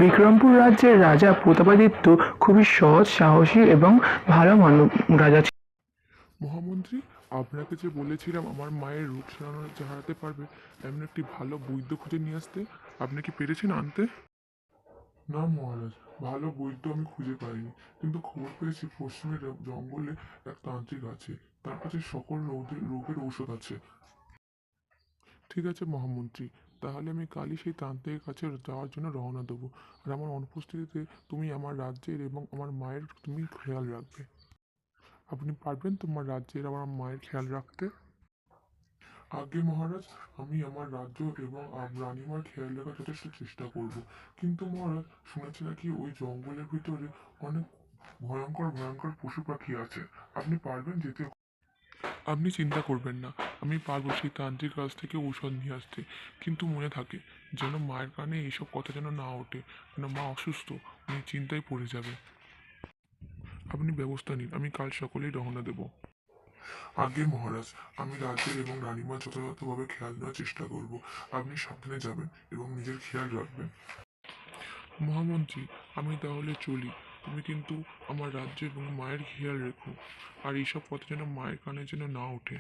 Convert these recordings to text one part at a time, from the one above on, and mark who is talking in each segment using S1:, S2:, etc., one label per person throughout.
S1: বিক্রমপুর রাজ্যের রাজা প্রতাপাদিত্য খুবই সৎ, সাহসী এবং ভালো রাজা ছিলেন।
S2: মহামন্ত্রী, আপনাকে যে বলেছিলাম আমার মায়ের রোগ সারাতে পারবে এমন একটি ভালো বৈদ্য খুঁজে নিয়ে আসতে, আপনি কি পেরেছেন আনতে? না মহারাজ, ভালো বৈদ্য আমি খুঁজে পাইনি, কিন্তু খবর পেয়েছি পশ্চিমের জঙ্গলে এক তান্ত্রিক আছে, তার কাছে সকল রোগের ঔষধ আছে। ঠিক আছে মহামন্ত্রী, তাহলে আমি কালই সেই তান্ত্রিকের কাছে যাওয়ার জন্য রওনা দেবো। আর আমার অনুপস্থিতিতে তুমি আমার রাজ্যের এবং আমার মায়ের তুমি খেয়াল রাখবে। আপনি পারবেন তোমার রাজ্যের আমার মায়ের খেয়াল রাখতে? আগে মহারাজ, আমি আমার রাজ্য এবং রানীমার খেয়াল রাখার যথেষ্ট চেষ্টা করব, কিন্তু মহারাজ শুনেছি নাকি ওই জঙ্গলের ভিতরে অনেক ভয়ঙ্কর ভয়ঙ্কর পশু পাখি আছে। আপনি পারবেন যেতে? আপনি চিন্তা করবেন না, আমি পারবো সেই তান্ত্রিক কাছ থেকে ঔষধ নিয়ে আসতে, কিন্তু মনে থাকে যেন মায়ের কানে এইসব কথা যেন না ওঠে, যেন মা অসুস্থ, উনি চিন্তায় পড়ে যাবে। আপনি ব্যবস্থা নিন, আমি কাল সকালেই রওনা দেব। আগে মহারাজ, আমি রাজ্যের এবং রানীমার যথাযথভাবে খেয়াল নেওয়ার চেষ্টা করব। আপনি সাবধানে যাবেন এবং নিজের খেয়াল রাখবেন। মহামন্ত্রী, আমি তাহলে চলি। তুমি কিন্তু আমার রাজ্য এবং মায়ের খেয়াল রেখো, আর এইসব কথা যেন মায়ের কানে যেন না ওঠে।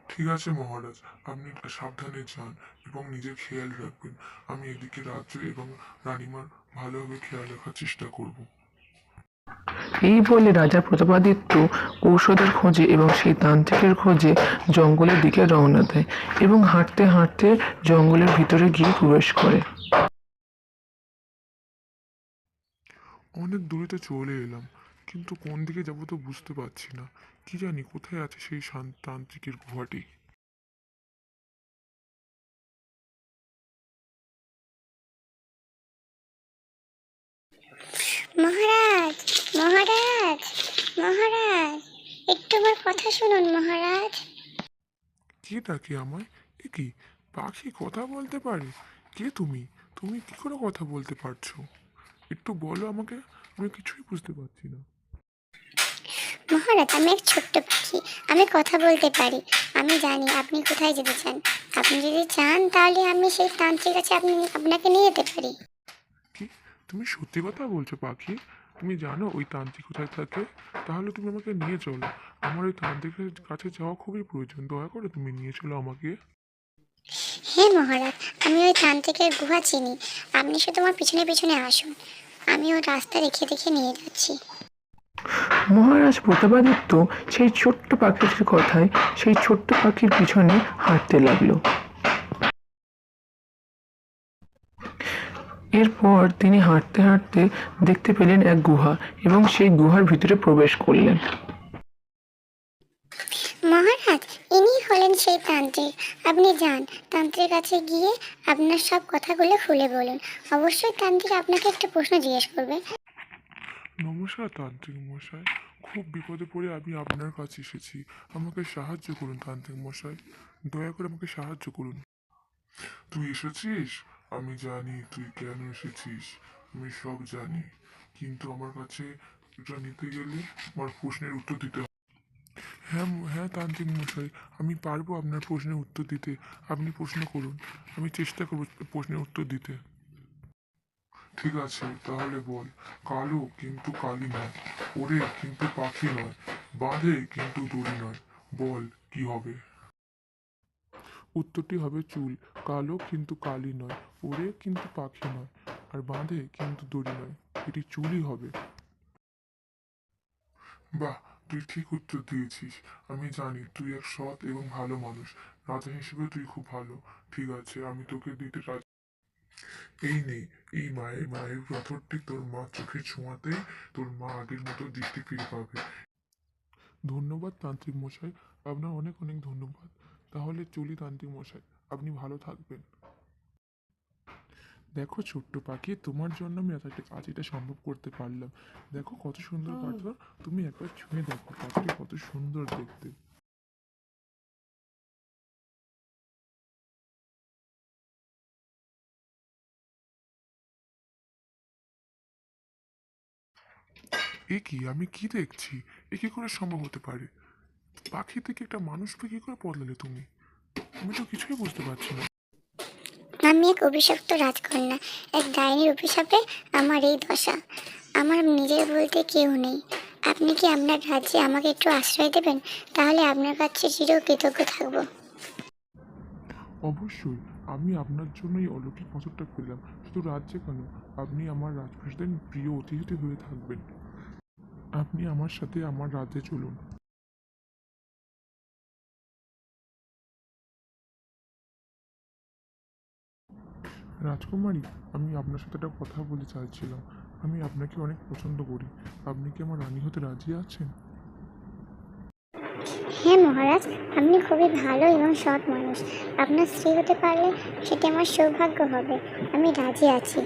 S2: ঠিক আছে মহারাজ, আপনি সাবধানে যান এবং নিজের খেয়াল রাখবেন। আমি এদিকে রাজ্য এবং রানীমার ভালোভাবে খেয়াল রাখার চেষ্টা করব।
S1: এই বলে রাজা প্রতাপাদিত্য ঔষধের খোঁজে এবং সেই তান্ত্রিকের খোঁজে জঙ্গলের দিকে রওনা দেয় এবং হাঁটতে হাঁটতে জঙ্গলের ভিতরে গিয়ে প্রবেশ করে।
S2: অনেক দূরে তো চলে এলাম, কিন্তু কোন দিকে যাব তো বুঝতে পারছি না। কি জানি কোথায় আছে সেই তান্ত্রিকের গুহাটি।
S3: মহারাজ, মহারাজ, মহারাজ, একটু আমার কথা শুনুন মহারাজ।
S2: কে ডাকে আমায়? এ কি, পাখি কথা বলতে পারে? কে তুমি? তুমি কি করে কথা বলতে পারছো? একটু বলো আমাকে, আমি কিছুই বুঝতে পারছি না।
S3: মহারাজ, আমি এক ছোট্ট পাখি, আমি কথা বলতে পারি। আমি জানি আপনি কোথায় যেতে চান। আপনি যদি চান তাহলে আমি সেই তান্ত্রিক কাছে আপনাকে নিয়ে যেতে পারি।
S2: কি, তুমি সত্যি কথা বলছো পাখি? তুমি জানো ওই তান্ত্রিক কোথায় থাকে? তাহলে তুমি আমাকে নিয়ে চলো, আমার ওই তান্ত্রিকের কাছে যাওয়া খুবই প্রয়োজন, দয়া করে তুমি নিয়ে চলো আমাকে।
S3: হ্যাঁ মহারাজ, আমি ওই তান্ত্রিকের গুহা চিনি। আপনি শুধু আমার পিছনে পিছনে আসুন, আমি ওই রাস্তা রেখে রেখে নিয়ে যাচ্ছি।
S1: মহারাজ প্রতাপাদিত্য সেই ছোট্ট পাখিটির কথায় সেই ছোট্ট পাখির পিছনে হাঁটতে লাগলো। এরপর তিনি হাঁটতে হাঁটতে দেখতে পেলেন এক গুহা এবং সেই গুহার ভিতরে প্রবেশ করলেন।
S3: মহারাজ, ইনি হলেন সেই তান্ত্রিক। আপনি যান, তান্ত্রিক কাছে গিয়ে আপনার সব কথাগুলো খুলে বলুন। অবশ্যই তান্ত্রিক আপনাকে একটা প্রশ্ন জিজ্ঞেস করবে।
S2: নমস্কার তান্ত্রিক মশাই, খুব বিপদে পড়ে আমি আপনার কাছে এসেছি, আমাকে সাহায্য করুন তান্ত্রিক মশাই, দয়া করে আমাকে সাহায্য করুন। তুই এসেছিস? আমি জানি তুই কেন এসেছিস, আমি সব জানি, কিন্তু আমার কাছে এটা নিতে গেলে আমার প্রশ্নের উত্তর দিতে হবে। হ্যাঁ হ্যাঁ তান্ত্রিক মশাই, আমি পারবো আপনার প্রশ্নের উত্তর দিতে। আপনি প্রশ্ন করুন, আমি চেষ্টা করবো প্রশ্নের উত্তর দিতে। ঠিক আছে, তাহলে বল। কালো কিন্তু কালি নয়, ওড়ে কিন্তু পাখি নয়, বাঁধে কিন্তু দড়ি নয়, বল কি হবে? উত্তরটি হবে চুল। কালো কিন্তু কালি নয়, ওড়ে কিন্তু পাখি নয়, আর বাঁধে কিন্তু দড়ি নয়, এটি চুলই হবে। বাহ, তুই ঠিক উত্তর দিয়েছিস। আমি জানি তুই এক সৎ এবং ভালো মানুষ, রাজা হিসেবে তুই খুব ভালো। ঠিক আছে, আমি তোকে দিতে রাজি। এই নেই, এই মায়ের মায়ের পাথরটি তোর মা চোখে ছোঁয়াতেই তোর মা আগের মতো দৃষ্টি ফিরে পাবে। ধন্যবাদ তান্ত্রিক মশাই, আপনার অনেক অনেক ধন্যবাদ। তাহলে চলি তান্ত্রিক মশাই, আপনি ভালো থাকবেন। দেখো ছোট্ট পাখি, তোমার জন্য আমি এত একটা কাজ এটা সম্ভব করতে পারলাম। দেখো কত সুন্দর পাথর, তুমি একবার ছুঁয়ে দেখো পাথরটি কত সুন্দর দেখতে। এ কি, আমি কি দেখছি? এ কি করে সম্ভব হতে পারে? পাখি থেকে একটা মানুষকে কি করে বদলালে তুমি? আমি তো কিছুই বুঝতে পারছি না।
S3: আমি এক অভিশপ্ত রাজকন্যা, এক ডাইনির অভিশাপে আমার এই দশা। আমার নিজের বলতে কেউ নেই। আপনি কি আপনার রাজ্যে আমাকে একটু আশ্রয় দেবেন? তাহলে আপনার কাছে চিরকৃতজ্ঞ থাকবো।
S2: অবশ্যই, আমি আপনার জন্যই অলৌকিক পাথরটা পেলাম। শুধু রাজ্যে কেন, আপনি আমার রাজপ্রাসাদের প্রিয় অতিথি হয়ে থাকবেন। আপনি আমার সাথে আমার রাজ্যে চলুন। রাজকুমারী, আমি আপনার সাথে একটা কথা বলতে চাইছিলাম। আমি আপনাকে অনেক পছন্দ করি। আপনি কি আমার রানী হতে রাজি আছেন?
S3: হ্যাঁ মহারাজ, আপনি খুবই ভালো এবং সৎ মানুষ। আপনার স্ত্রী হতে পারলে সেটি আমার সৌভাগ্য হবে। আমি রাজি আছি।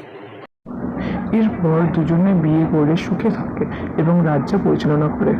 S1: এরপর দুজনে বিয়ে করে সুখে থাকে এবং রাজ্য পরিচালনা করে।